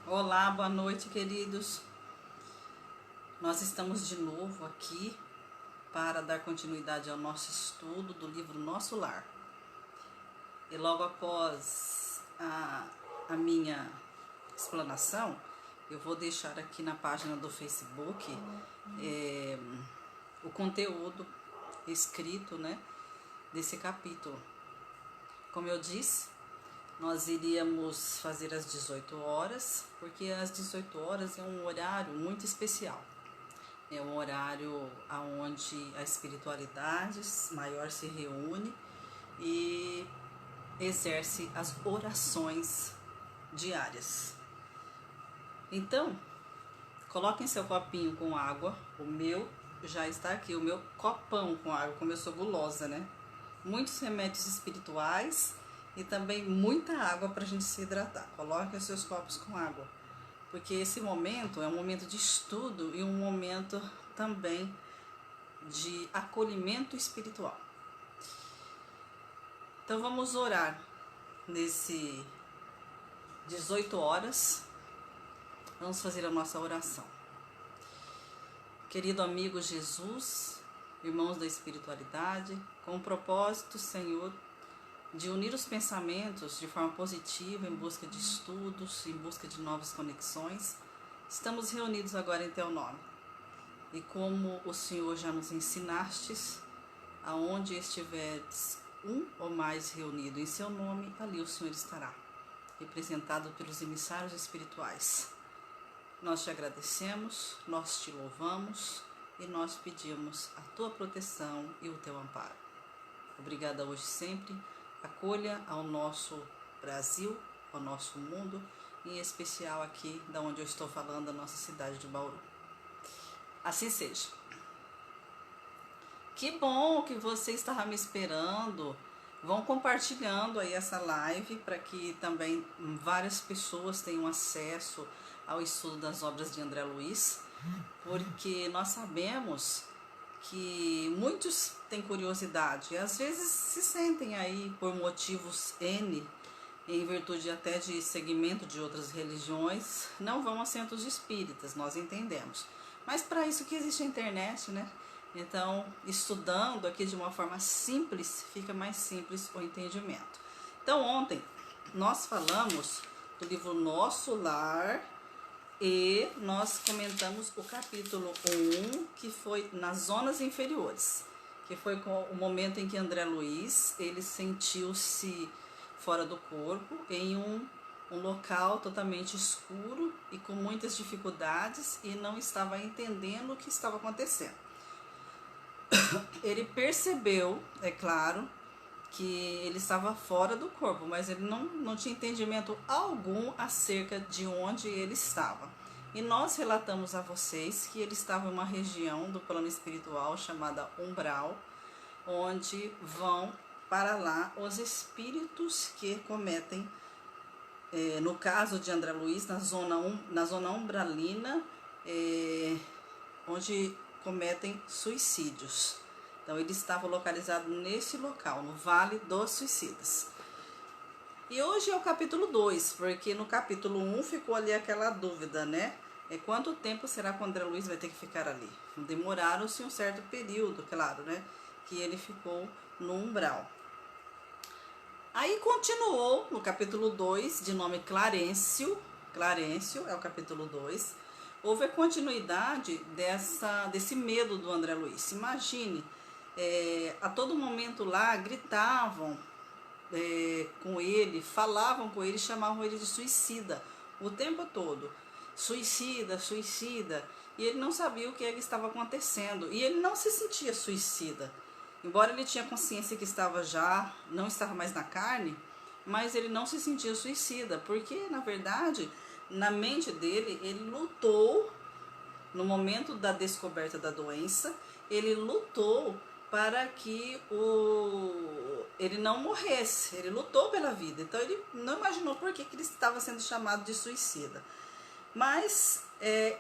Olá, boa noite, queridos. Nós estamos de novo aqui para dar continuidade ao nosso estudo do livro Nosso Lar. E logo após a minha explanação, eu vou deixar aqui na página do Facebook o conteúdo escrito, desse capítulo. Como eu disse, nós iríamos fazer às 18 horas, porque às 18 horas é um horário muito especial. É um horário onde a espiritualidade maior se reúne e exerce as orações diárias. Então, coloquem seu copinho com água. O meu já está aqui, o meu copão com água, como eu sou gulosa, Muitos remédios espirituais e também muita água para a gente se hidratar. Coloquem os seus copos com água, porque esse momento é um momento de estudo e um momento também de acolhimento espiritual. Então vamos orar nesse 18 horas. Vamos fazer a nossa oração. Querido amigo Jesus, irmãos da espiritualidade, com o propósito, Senhor, de unir os pensamentos de forma positiva em busca de estudos, em busca de novas conexões, estamos reunidos agora em Teu nome. E como o Senhor já nos ensinastes, aonde estiveres um ou mais reunido em Seu nome, ali o Senhor estará, representado pelos emissários espirituais. Nós te agradecemos, nós te louvamos e nós pedimos a Tua proteção e o Teu amparo. Obrigada hoje e sempre. Acolha ao nosso Brasil, ao nosso mundo, em especial aqui da onde eu estou falando, a nossa cidade de Bauru. Assim seja. Que bom que você estava me esperando. Vão compartilhando aí essa live para que também várias pessoas tenham acesso ao estudo das obras de André Luiz, porque nós sabemos que muitos têm curiosidade e às vezes se sentem aí por motivos N, em virtude até de segmento de outras religiões, não vão a centros espíritas, nós entendemos. Mas para isso que existe a internet, Então, estudando aqui de uma forma simples, fica mais simples o entendimento. Então, ontem nós falamos do livro Nosso Lar e nós comentamos o capítulo 1, que foi nas zonas inferiores, que foi o momento em que André Luiz, ele sentiu-se fora do corpo, em um local totalmente escuro e com muitas dificuldades e não estava entendendo o que estava acontecendo. Ele percebeu, é claro, que ele estava fora do corpo, mas ele não tinha entendimento algum acerca de onde ele estava. E nós relatamos a vocês que ele estava em uma região do plano espiritual chamada umbral, onde vão para lá os espíritos que cometem, no caso de André Luiz, na zona umbralina, onde cometem suicídios. Então ele estava localizado nesse local, no Vale dos Suicidas. E hoje é o capítulo 2, porque no capítulo 1 ficou ali aquela dúvida, Quanto tempo será que o André Luiz vai ter que ficar ali? Demoraram-se um certo período, claro, que ele ficou no umbral. Aí continuou no capítulo 2, de nome Clarencio é o capítulo 2. Houve a continuidade desse medo do André Luiz. Imagine, a todo momento lá gritavam com ele, falavam com ele, chamavam ele de suicida o tempo todo. Suicida, suicida. E ele não sabia o que estava acontecendo. E ele não se sentia suicida. Embora ele tinha consciência que não estava mais na carne, mas ele não se sentia suicida. Porque, na verdade, na mente dele, ele lutou, no momento da descoberta da doença, ele lutou para que ele não morresse, ele lutou pela vida. Então ele não imaginou por que ele estava sendo chamado de suicida. Mas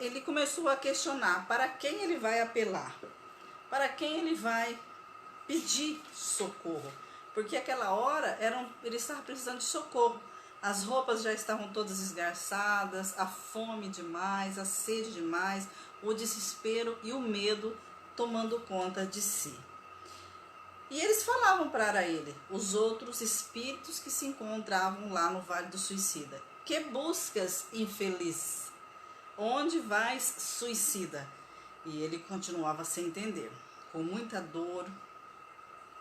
ele começou a questionar para quem ele vai apelar, para quem ele vai pedir socorro, porque aquela hora ele estava precisando de socorro. as roupas já estavam todas esgarçadas, a fome demais, a sede demais, o desespero e o medo tomando conta de si. E eles falavam para ele, os outros espíritos que se encontravam lá no Vale do Suicida: que buscas, infeliz? Onde vais, suicida? E ele continuava sem entender, com muita dor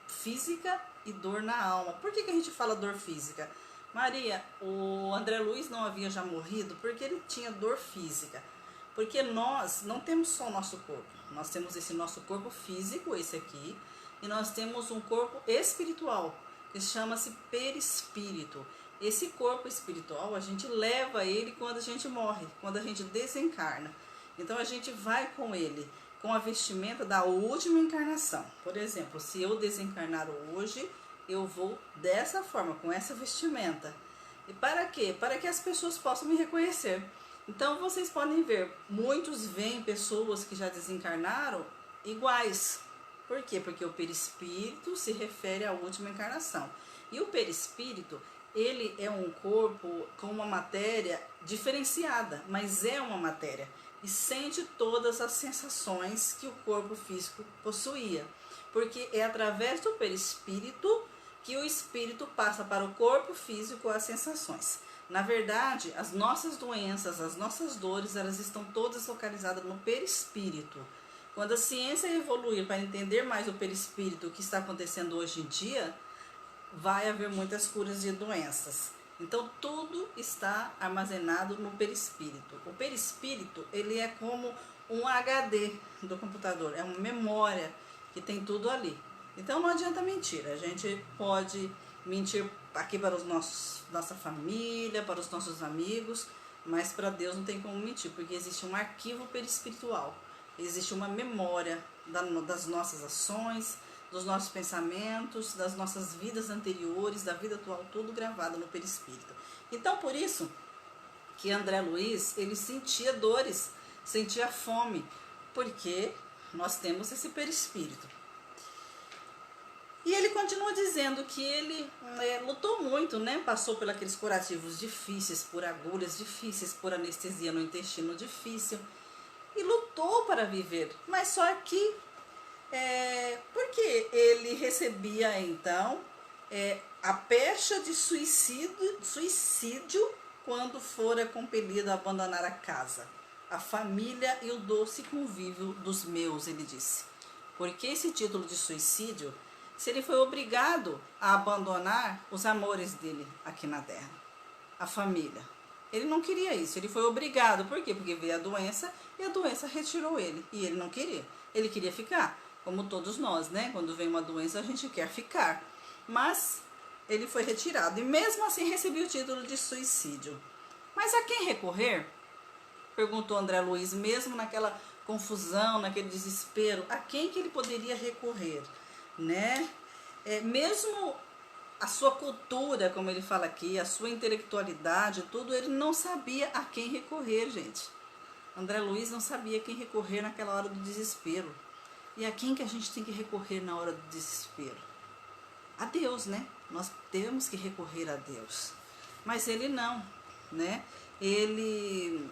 física e dor na alma. Por que a gente fala dor física? Maria, o André Luiz não havia já morrido porque ele tinha dor física. Porque nós não temos só o nosso corpo. Nós temos esse nosso corpo físico, esse aqui, e nós temos um corpo espiritual, que chama-se perispírito. Esse corpo espiritual, a gente leva ele quando a gente morre, quando a gente desencarna. Então a gente vai com ele, com a vestimenta da última encarnação. Por exemplo, se eu desencarnar hoje, eu vou dessa forma, com essa vestimenta. E para quê? Para que as pessoas possam me reconhecer. Então vocês podem ver, muitos veem pessoas que já desencarnaram iguais. Por quê? Porque o perispírito se refere à última encarnação. E o perispírito, ele é um corpo com uma matéria diferenciada, mas é uma matéria. E sente todas as sensações que o corpo físico possuía. Porque é através do perispírito que o espírito passa para o corpo físico as sensações. Na verdade, as nossas doenças, as nossas dores, elas estão todas localizadas no perispírito. Quando a ciência evoluir para entender mais o perispírito, o que está acontecendo hoje em dia, vai haver muitas curas de doenças. Então, tudo está armazenado no perispírito. O perispírito, ele é como um HD do computador, é uma memória que tem tudo ali. Então, não adianta mentir. A gente pode mentir aqui para nossa família, para os nossos amigos, mas para Deus não tem como mentir, porque existe um arquivo perispiritual. Existe uma memória das nossas ações, dos nossos pensamentos, das nossas vidas anteriores, da vida atual, tudo gravado no perispírito. Então, por isso que André Luiz, ele sentia dores, sentia fome, porque nós temos esse perispírito. E ele continua dizendo que ele lutou muito, né? Passou por aqueles curativos difíceis, por agulhas difíceis, por anestesia no intestino difícil, e lutou para viver, mas só que porque ele recebia então a pecha de suicídio quando fora compelido a abandonar a casa, a família e o doce convívio dos meus, ele disse. Porque esse título de suicídio, se ele foi obrigado a abandonar os amores dele aqui na terra, a família. Ele não queria isso, ele foi obrigado. Por quê? Porque veio a doença e a doença retirou ele. E ele não queria. Ele queria ficar, como todos nós, né? Quando vem uma doença, a gente quer ficar. Mas ele foi retirado. E mesmo assim recebeu o título de suicídio. Mas a quem recorrer? Perguntou André Luiz, mesmo naquela confusão, naquele desespero. A quem que ele poderia recorrer? Né? Mesmo a sua cultura, como ele fala aqui, a sua intelectualidade, tudo, ele não sabia a quem recorrer, gente. André Luiz não sabia a quem recorrer naquela hora do desespero. E a quem que a gente tem que recorrer na hora do desespero? A Deus, né? Nós temos que recorrer a Deus. Mas ele não, né? Ele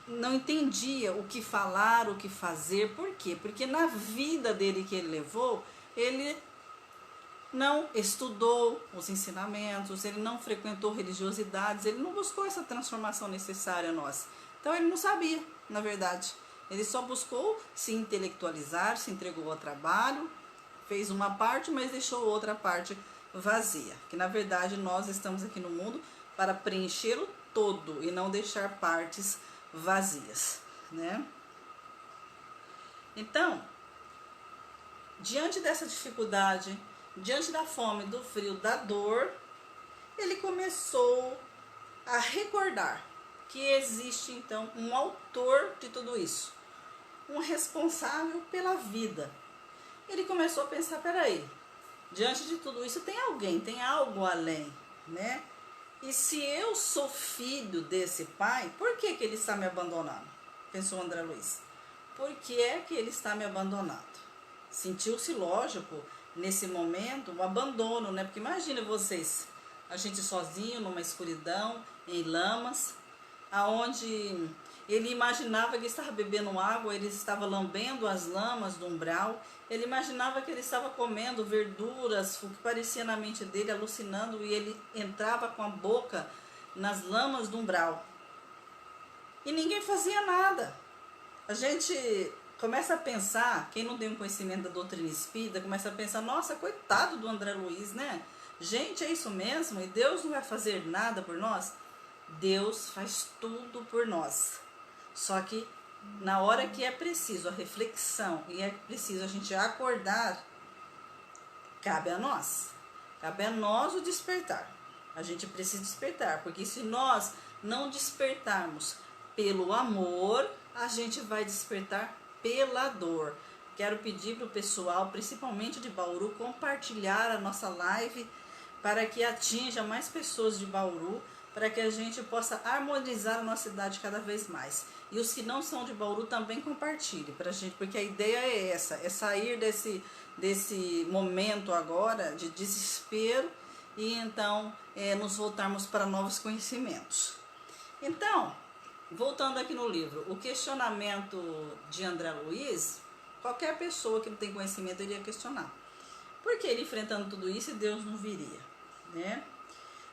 não entendia o que falar, o que fazer. Por quê? Porque na vida dele que ele levou, ele não estudou os ensinamentos, ele não frequentou religiosidades, ele não buscou essa transformação necessária a nós. Então ele não sabia, na verdade. Ele só buscou se intelectualizar, se entregou ao trabalho, fez uma parte, mas deixou outra parte vazia. Que na verdade nós estamos aqui no mundo para preencher o todo e não deixar partes vazias, né? Então, diante dessa dificuldade, diante da fome, do frio, da dor, ele começou a recordar que existe então um autor de tudo isso, um responsável pela vida. Ele começou a pensar, peraí, diante de tudo isso tem alguém, tem algo além, né? E se eu sou filho desse pai, por que ele está me abandonando? Pensou André Luiz. Por que é que ele está me abandonando? Sentiu-se lógico, nesse momento, um abandono, né? Porque imagina vocês, a gente sozinho numa escuridão, em lamas, aonde ele imaginava que estava bebendo água, ele estava lambendo as lamas do umbral, ele imaginava que ele estava comendo verduras, o que parecia na mente dele, alucinando, e ele entrava com a boca nas lamas do umbral. E ninguém fazia nada. A gente começa a pensar, quem não tem um conhecimento da doutrina espírita, começa a pensar, nossa, coitado do André Luiz, né? Gente, é isso mesmo? E Deus não vai fazer nada por nós? Deus faz tudo por nós. Só que na hora que é preciso a reflexão e é preciso a gente acordar, cabe a nós. Cabe a nós o despertar. A gente precisa despertar, porque se nós não despertarmos pelo amor, a gente vai despertar pela dor. Quero pedir para o pessoal, principalmente de Bauru, compartilhar a nossa live para que atinja mais pessoas de Bauru, para que a gente possa harmonizar a nossa cidade cada vez mais. E os que não são de Bauru também compartilhem para a gente, porque a ideia é essa, é sair desse momento agora de desespero e então nos voltarmos para novos conhecimentos. Então, voltando aqui no livro, o questionamento de André Luiz, qualquer pessoa que não tem conhecimento iria questionar. Por que ele enfrentando tudo isso e Deus não viria, né?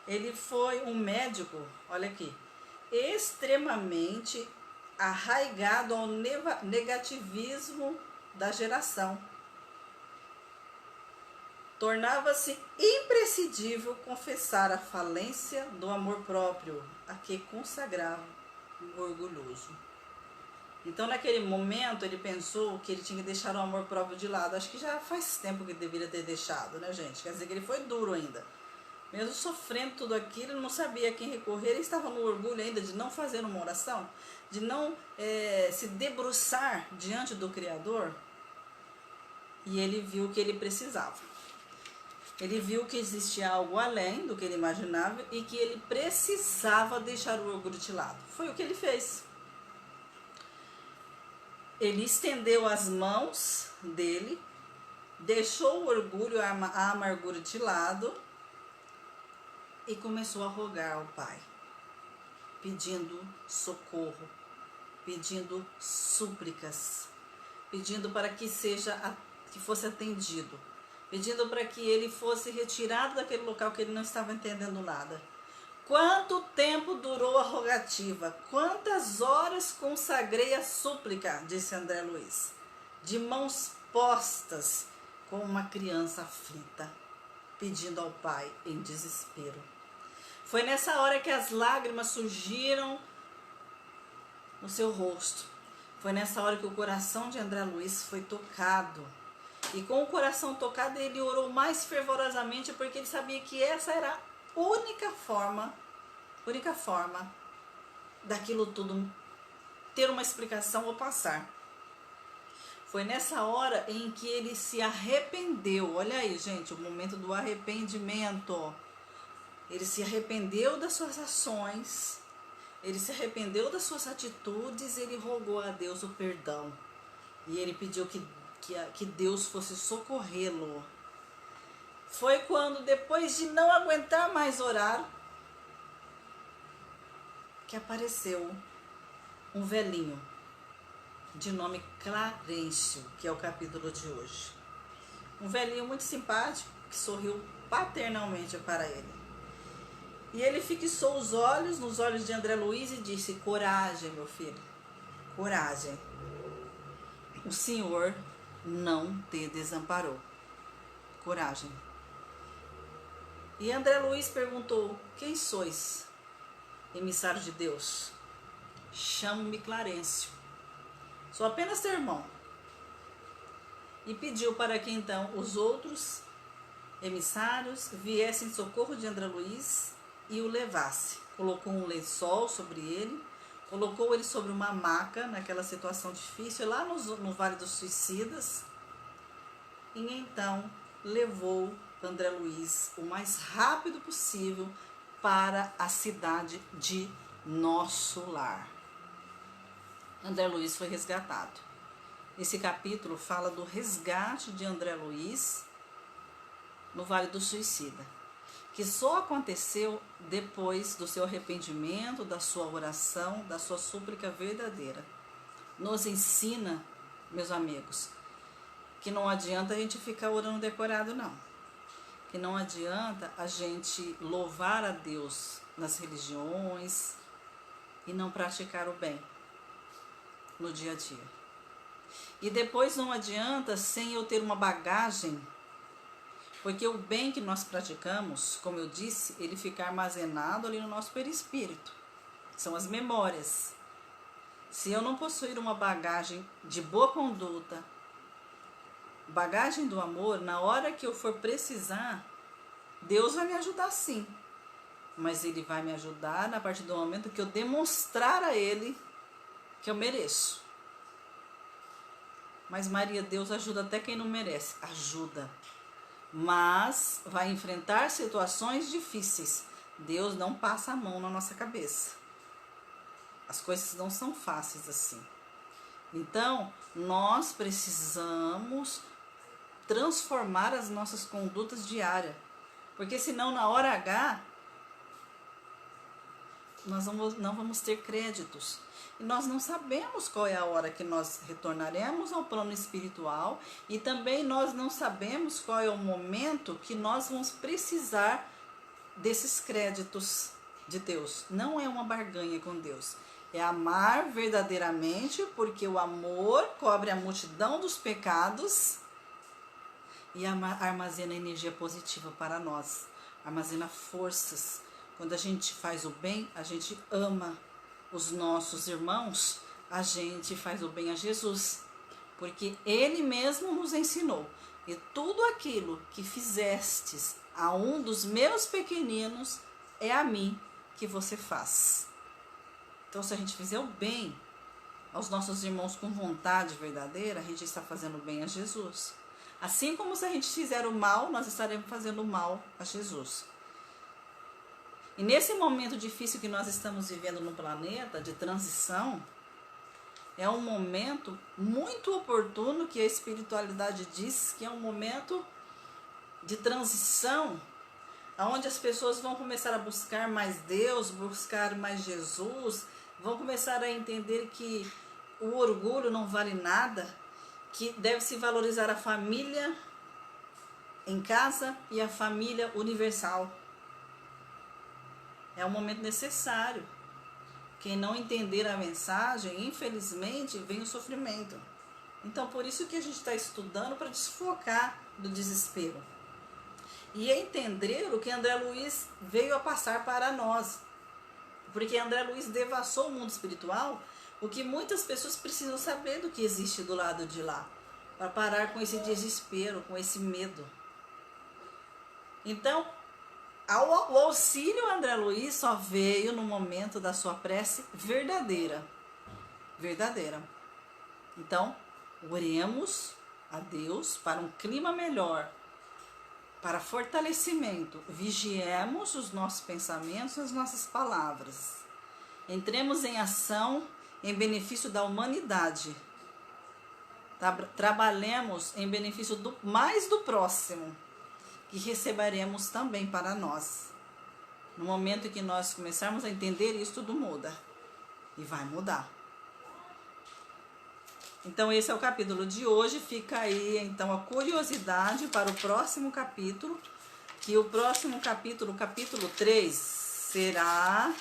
Ele foi um médico, olha aqui, extremamente arraigado ao negativismo da geração. Tornava-se imprescindível confessar a falência do amor próprio, a que consagrava o orgulhoso. Então, naquele momento, ele pensou que ele tinha que deixar o amor próprio de lado. Acho que já faz tempo que ele deveria ter deixado, né, gente? Quer dizer que ele foi duro ainda. Mesmo sofrendo tudo aquilo, ele não sabia a quem recorrer. Ele estava no orgulho ainda de não fazer uma oração, de não se debruçar diante do Criador. E ele viu o que ele precisava. Ele viu que existia algo além do que ele imaginava e que ele precisava deixar o orgulho de lado. Foi o que ele fez. Ele estendeu as mãos dele, deixou o orgulho, a amargura de lado e começou a rogar ao Pai, pedindo socorro, pedindo súplicas, pedindo para que fosse atendido, pedindo para que ele fosse retirado daquele local que ele não estava entendendo nada. Quanto tempo durou a rogativa? Quantas horas consagrei a súplica, disse André Luiz, de mãos postas, como uma criança aflita, pedindo ao Pai em desespero. Foi nessa hora que as lágrimas surgiram no seu rosto. Foi nessa hora que o coração de André Luiz foi tocado. E com o coração tocado, ele orou mais fervorosamente, porque ele sabia que essa era a única forma daquilo tudo ter uma explicação ou passar. Foi nessa hora em que ele se arrependeu. Olha aí, gente, o momento do arrependimento. Ele se arrependeu das suas ações, ele se arrependeu das suas atitudes, ele rogou a Deus o perdão. E ele pediu que Deus fosse socorrê-lo. Foi quando, depois de não aguentar mais orar, que apareceu um velhinho de nome Clarencio, que é o capítulo de hoje. Um velhinho muito simpático que sorriu paternalmente para ele. E ele fixou os olhos nos olhos de André Luiz e disse: coragem, meu filho, coragem. O Senhor não te desamparou. Coragem. E André Luiz perguntou: quem sois, emissário de Deus? Chamo-me Clarencio. Sou apenas teu irmão. E pediu para que então os outros emissários viessem em socorro de André Luiz e o levasse. Colocou um lençol sobre ele, colocou ele sobre uma maca naquela situação difícil, lá no Vale dos Suicidas, e então levou André Luiz o mais rápido possível para a cidade de Nosso Lar. André Luiz foi resgatado. Esse capítulo fala do resgate de André Luiz no Vale do Suicida. que só aconteceu depois do seu arrependimento, da sua oração, da sua súplica verdadeira. Nos ensina, meus amigos, que não adianta a gente ficar orando decorado, não. Que não adianta a gente louvar a Deus nas religiões e não praticar o bem no dia a dia. E depois não adianta sem eu ter uma bagagem, porque o bem que nós praticamos, como eu disse, ele fica armazenado ali no nosso perispírito. São as memórias. Se eu não possuir uma bagagem de boa conduta, bagagem do amor, na hora que eu for precisar, Deus vai me ajudar sim. Mas Ele vai me ajudar a partir do momento que eu demonstrar a Ele que eu mereço. Mas Maria, Deus ajuda até quem não merece. Ajuda. Mas vai enfrentar situações difíceis. Deus não passa a mão na nossa cabeça. As coisas não são fáceis assim. Então, nós precisamos transformar as nossas condutas diárias. Porque senão, na hora H, nós não vamos ter créditos. E nós não sabemos qual é a hora que nós retornaremos ao plano espiritual. E também nós não sabemos qual é o momento que nós vamos precisar desses créditos de Deus. Não é uma barganha com Deus. É amar verdadeiramente, porque o amor cobre a multidão dos pecados e armazena energia positiva para nós, armazena forças. Quando a gente faz o bem, a gente ama os nossos irmãos, a gente faz o bem a Jesus, porque Ele mesmo nos ensinou. E tudo aquilo que fizestes a um dos meus pequeninos, é a mim que você faz. Então, se a gente fizer o bem aos nossos irmãos com vontade verdadeira, a gente está fazendo bem a Jesus. Assim como se a gente fizer o mal, nós estaremos fazendo o mal a Jesus. E nesse momento difícil que nós estamos vivendo no planeta, de transição, é um momento muito oportuno que a espiritualidade diz que é um momento de transição, onde as pessoas vão começar a buscar mais Deus, buscar mais Jesus, vão começar a entender que o orgulho não vale nada, que deve se valorizar a família em casa e a família universal. É um momento necessário. Quem não entender a mensagem, infelizmente, vem o sofrimento. Então, por isso que a gente está estudando para desfocar do desespero. E entender o que André Luiz veio a passar para nós. Porque André Luiz devassou o mundo espiritual, o que muitas pessoas precisam saber do que existe do lado de lá, para parar com esse desespero, com esse medo. Então, o auxílio André Luiz só veio no momento da sua prece verdadeira. Verdadeira. Então, oremos a Deus para um clima melhor, para fortalecimento. Vigiemos os nossos pensamentos e as nossas palavras. Entremos em ação em benefício da humanidade. Trabalhemos em benefício mais do próximo, que receberemos também para nós. No momento em que nós começarmos a entender isso, tudo muda. E vai mudar. Então esse é o capítulo de hoje. Fica aí então a curiosidade para o próximo capítulo. Que o próximo capítulo, o capítulo 3, será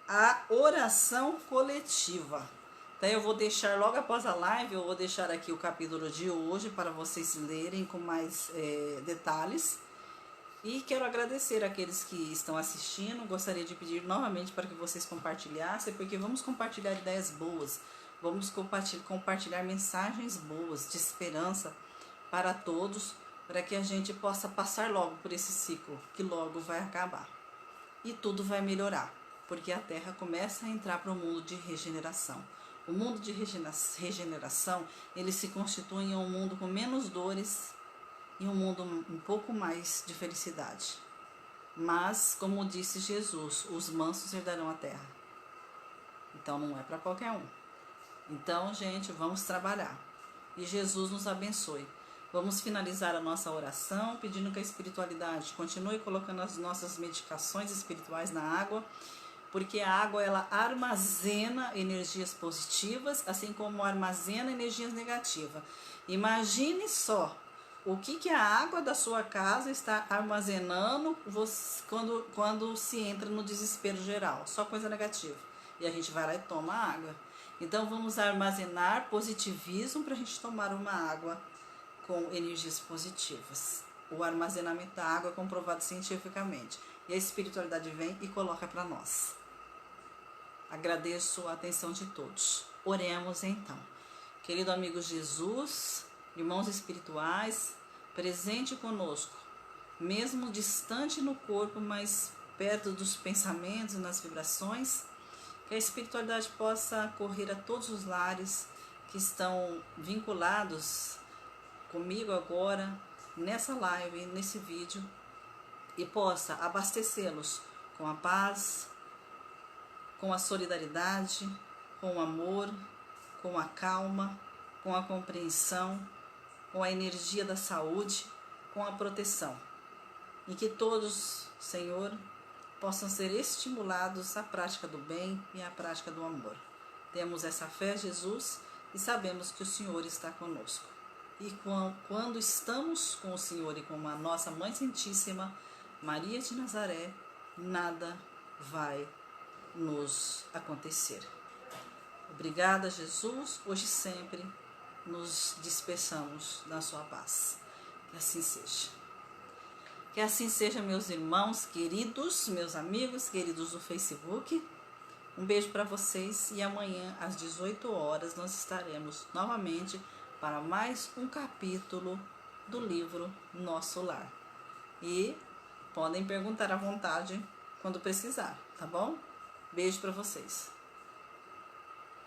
a oração coletiva. Então eu vou deixar logo após a live, eu vou deixar aqui o capítulo de hoje para vocês lerem com mais detalhes. E quero agradecer àqueles que estão assistindo. Gostaria de pedir novamente para que vocês compartilhassem, porque vamos compartilhar ideias boas. Vamos compartilhar mensagens boas, de esperança para todos, para que a gente possa passar logo por esse ciclo, que logo vai acabar. E tudo vai melhorar, porque a Terra começa a entrar para o mundo de regeneração. O mundo de regeneração, ele se constitui em um mundo com menos dores e um mundo um pouco mais de felicidade. Mas, como disse Jesus, os mansos herdarão a terra. Então não é para qualquer um. Então, gente, vamos trabalhar. E Jesus nos abençoe. Vamos finalizar a nossa oração pedindo que a espiritualidade continue colocando as nossas medicações espirituais na água, porque a água ela armazena energias positivas, assim como armazena energias negativas. Imagine só o que a água da sua casa está armazenando quando se entra no desespero geral, só coisa negativa. E a gente vai lá e toma água. Então vamos armazenar positivismo para a gente tomar uma água com energias positivas. O armazenamento da água é comprovado cientificamente. E a espiritualidade vem e coloca para nós. Agradeço a atenção de todos. Oremos então. Querido amigo Jesus, irmãos espirituais, presente conosco, mesmo distante no corpo, mas perto dos pensamentos e nas vibrações, que a espiritualidade possa correr a todos os lares que estão vinculados comigo agora, nessa live, nesse vídeo, e possa abastecê-los com a paz, com a solidariedade, com o amor, com a calma, com a compreensão, com a energia da saúde, com a proteção. E que todos, Senhor, possam ser estimulados à prática do bem e à prática do amor. Temos essa fé, Jesus, e sabemos que o Senhor está conosco. E quando estamos com o Senhor e com a nossa Mãe Santíssima, Maria de Nazaré, nada vai nos acontecer. Obrigada, Jesus. Hoje e sempre nos despeçamos na sua paz. Que assim seja. Que assim seja, meus irmãos queridos, meus amigos queridos do Facebook. Um beijo para vocês e amanhã às 18 horas nós estaremos novamente para mais um capítulo do livro Nosso Lar. E podem perguntar à vontade quando precisar, tá bom? Beijo para vocês.